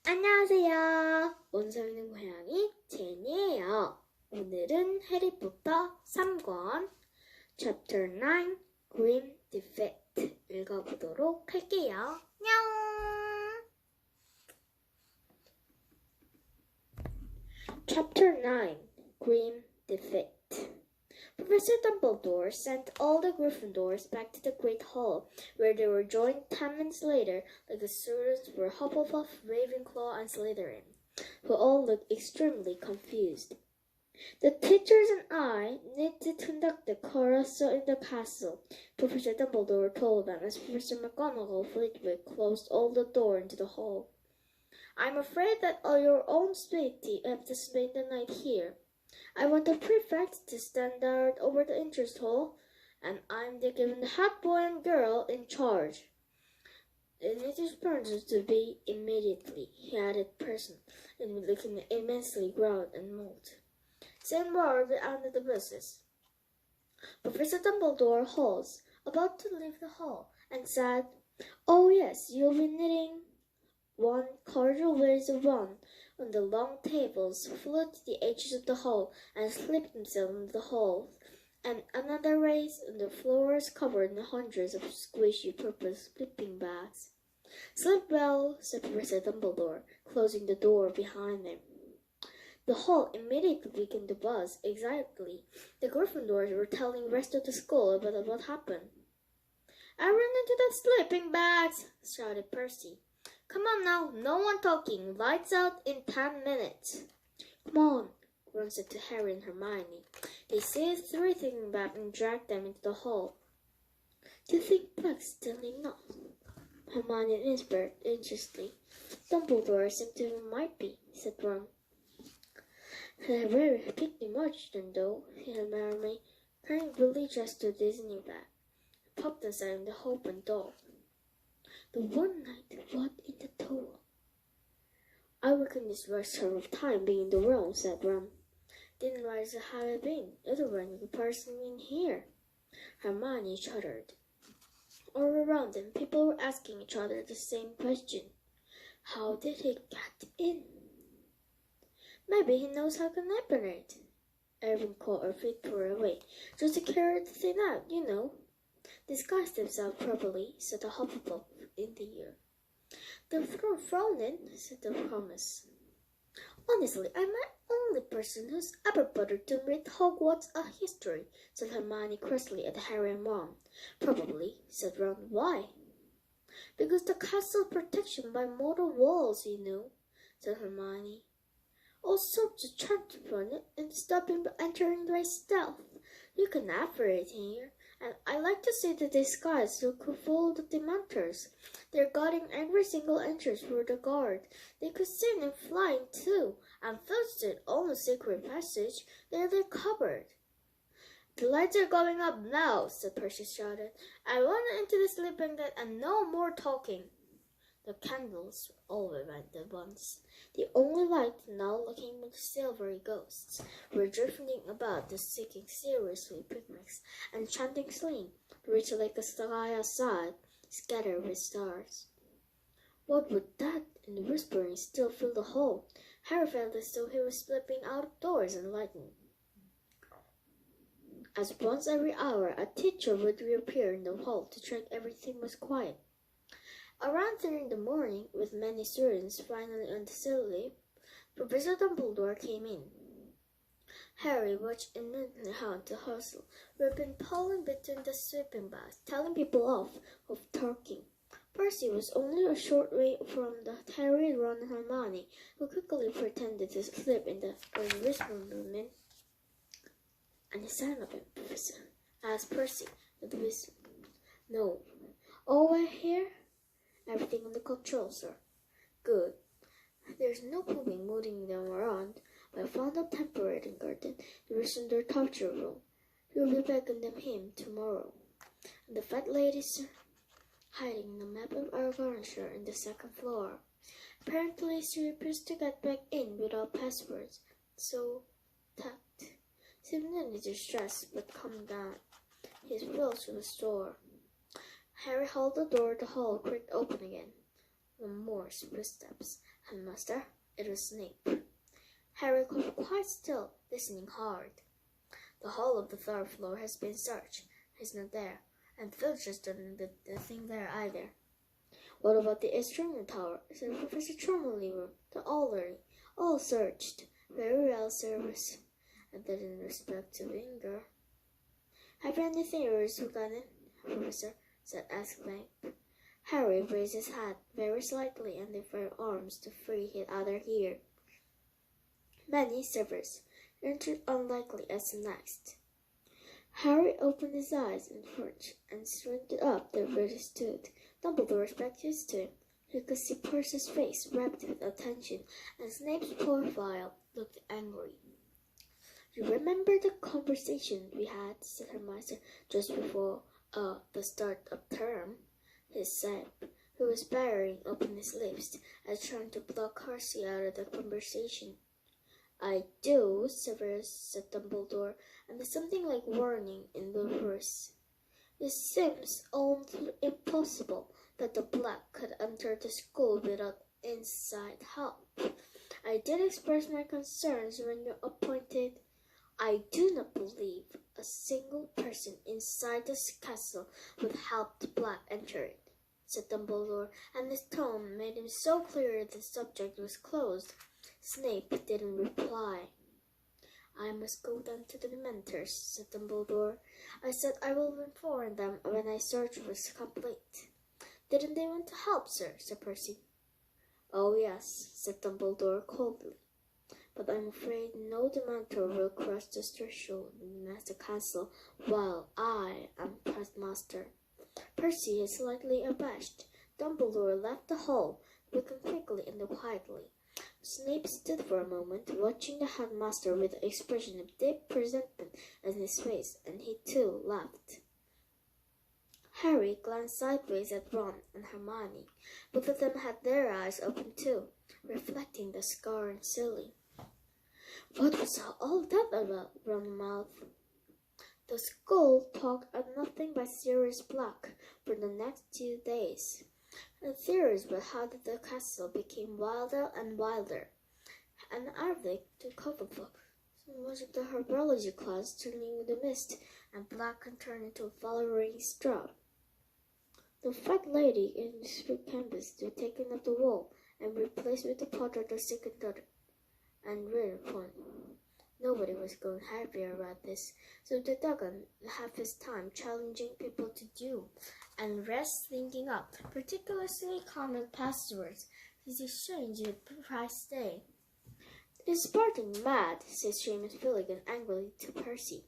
안녕하세요. 원서있는 고양이 제니예요. 오늘은 해리포터 3권 챕터 9 Grim Defect 읽어보도록 할게요. 냐옹. Chapter 9 Grim Defect. Professor Dumbledore sent all the Gryffindors back to the Great Hall, where they were joined 10 minutes later, like the students were Hufflepuff, Ravenclaw, and Slytherin, who all looked extremely confused. The teachers and I need to conduct the carousel in the castle, Professor Dumbledore told them as Professor McGonagall Flitwick closed all the door into the hall. I'm afraid that your own safety have to spend the night here. I want the prefect to stand guard over the entrance hall, and I'm given the head boy and girl in charge. It is urgent to be immediately, he added person, and looking immensely ground and mold. Send word out of the business. Professor Dumbledore halls, about to leave the hall, and said, "Oh yes, you'll be needing one cordial ways of one." On the long tables flew to the edges of the hall and slipped themselves into the hall, and another raised on the floors covered in hundreds of squishy purple sleeping bags. "Sleep well," said Professor Dumbledore, closing the door behind them. The hall immediately began to buzz excitedly. The Gryffindors were telling the rest of the school about what happened. "I ran into the sleeping bags," shouted Percy. "Come on now, no one talking. Lights out in 10 minutes. "Come on," Ron said to Harry and Hermione. They seized three sleeping bags and dragged them into the hall. "Do you think Bugs still enough?" Hermione whispered anxiously. "Dumbledore seemed to might be," said Ron. "They're very pretty much then, though," said Hermione, carrying Billy dressed to Disney bag. Popped inside the open door. "The one night, what in the tower?" "I reckon it's worth her time being in the room," said Ron. "Didn't realize how it been. Other than the person in here." Hermione shuddered. All around them, people were asking each other the same question. How did he get in? "Maybe he knows how to manipulate." Erwin called her feet far away, just to carry the thing out, you know. "Disguise themselves properly," said the Hufflepuff in the ear. "The thrown in," said the promise. "Honestly, I'm the only person who's ever bothered to read Hogwarts a history," said Hermione crossly at Harry and Ron. "Probably," said Ron. "Why?" "Because the castle's protection by mortal walls, you know," said Hermione. "All sorts of traps upon it, and stop him entering by stealth. You can operate here. And I like to see the disguise who could fool the Dementors. They're guarding every single entrance for the guard. They could sing and fly too, and filtered all the secret passage. They're covered." "The lights are going up now," said Percy shouted. "I want into the sleeping bag and no more talking." The candles all went at once. The only light now looking with silvery ghosts were drifting about the seeking seriously picnics and chanting sling, rich like a sky outside, scattered with stars. What would that and whispering still fill the hall? Harry felt as though he was slipping outdoors in lightning. As once every hour a teacher would reappear in the hall to check everything was quiet. Around 3 in the morning, with many students finally on the sleep, Professor Dumbledore came in. Harry watched intently how the hustle had been pulling between the sleeping bags, telling people off of talking. Percy was only a short way from the Harry, Ron, and Hermione, who quickly pretended to sleep in the whispering room. "And the sound of it, Professor?" asked Percy, with a whisper. "No. All right here?" "Everything under control, sir." "Good. There's no moving them around. I found a temporary garden. There is in their torture room. You'll be back in him tomorrow." "And the fat lady, sir?" "Hiding the map of our furniture in the second floor. Apparently she refused to get back in without passwords. So, tucked. Seemed in distress, but calmed down. His will to restore." Harry held the door. The hall creaked open again. One more footsteps. Headmaster, it was Snape. Harry kept quite still, listening hard. The whole of the third floor has been searched. He's not there, and Filcher's done the thing there either. What about the external tower? Said Professor Trelawney room. The Allery. All searched. Very well, service. And then in respect to Winger. Have you any theories regarding Professor? Said Askbank. Harry raised his hat very slightly and lifted arms to free his other ear. Many servers. Entered unlikely as the next. Harry opened his eyes in French and straightened up where he stood. Dumbledore back used to him. He could see Percy's face wrapped with attention, and Snape's profile looked angry. You remember the conversation we had, said Hermione, just before the start of term? He said, who was burying open his lips and trying to block Percy out of the conversation. I do, Severus, said Dumbledore, and there's something like warning in the voice. It seems almost impossible that the Black could enter the school without inside help. I did express my concerns when you appointed. I do not believe a single person inside this castle would help the Black enter it, said Dumbledore, and his tone made him so clear that the subject was closed. Snape didn't reply. I must go down to the Dementors, said Dumbledore. I said I will inform them when my search was complete. Didn't they want to help, sir? Said Percy. Oh, yes, said Dumbledore coldly. But I'm afraid no Dementor will cross the threshold in the castle while I am headmaster. Percy is slightly abashed. Dumbledore left the hall, looking quickly and quietly. Snape stood for a moment, watching the headmaster with an expression of deep resentment on his face, and he too laughed. Harry glanced sideways at Ron and Hermione. Both of them had their eyes open too, reflecting the scar on ceiling. What was all that about? Ron mouthed. The school talked of nothing but Sirius Black for the next 2 days. And theories about how the castle became wilder and wilder. And Arvik took cover for much of the herbology class turning into mist, and Black can turn into a flowering straw. The fat lady in the spring canvas was taken off the wall and replaced with the portrait of second daughter and rear point. Nobody was going happier about this, so the Duggan had his time challenging people to duel and rest thinking up particularly common passwords his exchange with Price Day. It's Spartan mad, said Seamus Finnegan angrily to Percy.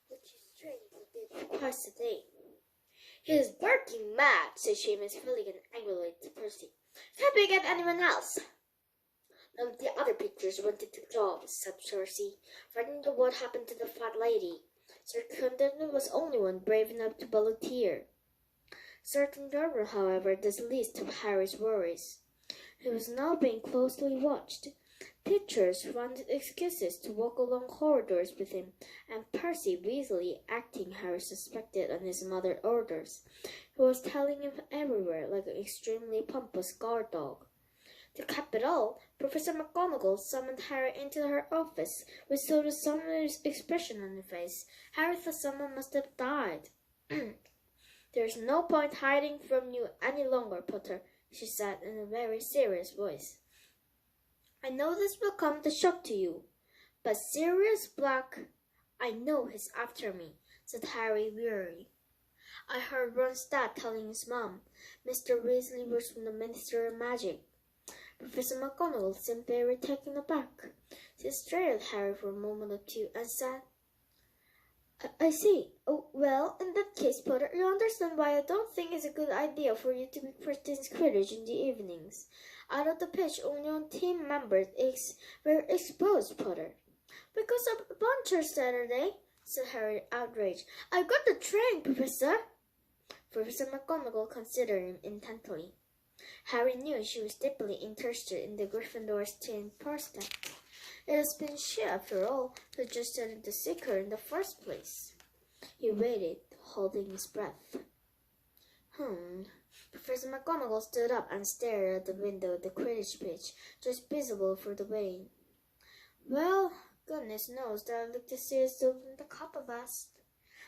Which is strange he did twice a day. He is barking mad, said Seamus Finnegan angrily to Percy. Can't we get anyone else? None of the other pictures wanted the job, said Percy, frightened of what happened to the fat lady. Sir Condon was the only one brave enough to volunteer. Certain Darwin, however, was the least of Harry's worries. He was now being closely watched. Teachers wanted excuses to walk along corridors with him, and Percy Weasley, acting Harry suspected on his mother's orders, he was telling him everywhere like an extremely pompous guard dog. To cap it all, Professor McGonagall summoned Harry into her office with sort of some expression on her face. Harry thought someone must have died. There's no point hiding from you any longer, Potter, she said in a very serious voice. I know this will come as a shock to you, but Sirius Black, I know he's after me, said Harry wearily. I heard Ron's dad telling his mom, Mr. Weasley was from the Ministry of Magic. Professor McGonagall seemed very taken aback. She stared at Harry for a moment or two and said, I see. Oh, well, in that case, Potter, you understand why I don't think it's a good idea for you to be practicing Quidditch in the evenings. Out of the pitch, only on team members were exposed, Potter. Because of a buncher Saturday, said Harry, outraged. I've got the train, Professor. Professor McGonagall considered him intently. Harry knew she was deeply interested in the Gryffindor's teen prospect. It has been she, after all, who just studied the Seeker in the first place. He waited, holding his breath. Professor McGonagall stood up and stared at the window of the Quidditch pitch, just visible through the rain. Well, goodness knows that I'd like to see us open the cup of us.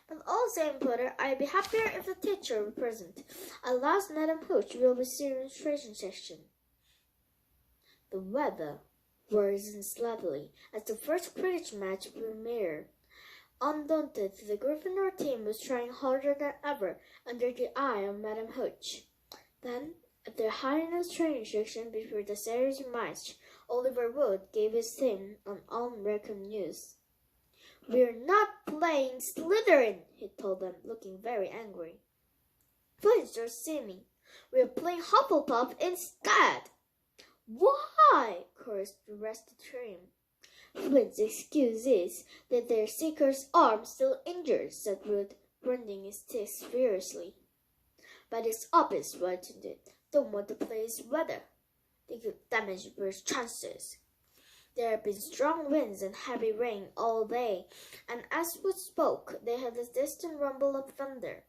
But all same, Potter, I'd be happier if the teacher were present. At last, Madam Hooch will be seeing the registration section. The weather worsened slightly as the first Quidditch match premiered. Undaunted, the Gryffindor team was trying harder than ever under the eye of Madam Hooch. Then, at the high-nose training section before the series match, Oliver Wood gave his team an unwelcome news. "We're not playing Slytherin," he told them, looking very angry. "Please just see me. We're playing Hufflepuff instead." "Why?" chorused the rest of the team. "Flint's excuse is that their Seeker's arm's still injured," said Wood, grinding his teeth furiously. "But it's obvious, wasn't it? Don't want to play his weather. They could damage Bird's chances." There had been strong winds and heavy rain all day, and as Wood spoke, they heard a distant rumble of thunder.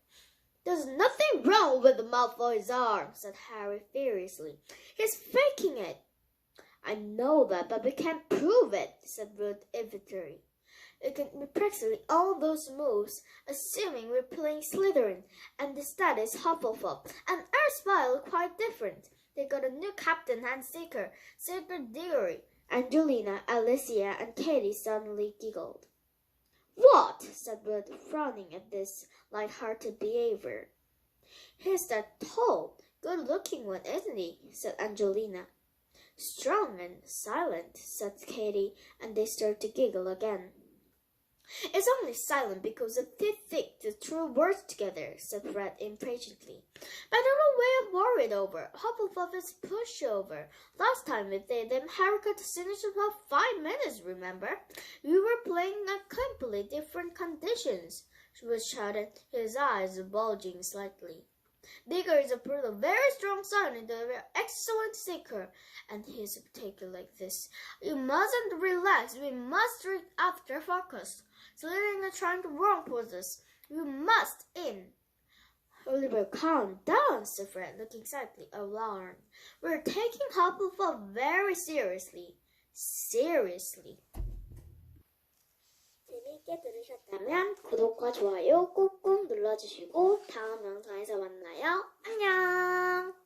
"There's nothing wrong with Malfoy's arm," said Harry furiously. "He's faking it." "I know that, but we can't prove it," said Wood irritably. "We can be practically all those moves, assuming we're playing Slytherin, and the stat is Hufflepuff, and Erstwhile are quite different. They got a new captain and Seeker, Cedric Diggory." Angelina, Alicia, and Katie suddenly giggled. "What?" said Wood, frowning at this light-hearted behavior. "He's that tall, good-looking one, isn't he?" said Angelina. "Strong and silent," said Katie, and they started to giggle again. "It's only silent because it did thick the true words together," said Fred impatiently. "But I don't know what I'm worried over. Hufflepuff is pushover. Last time we played them, Harry got to finish in about 5 minutes, remember? We were playing in completely different conditions," was shouted, his eyes bulging slightly. "Digger is a very strong sign and an excellent Seeker, and he's particular like this. You mustn't relax. We must read after focus. Slytherin are trying to run towards us. We must in." "Oliver, calm down," said Fred, looking slightly alarmed. "We're taking Hufflepuff very seriously." "Seriously." 재미있게 들으셨다면 구독과 좋아요 꾹꾹 눌러주시고 다음 영상에서 만나요. 안녕!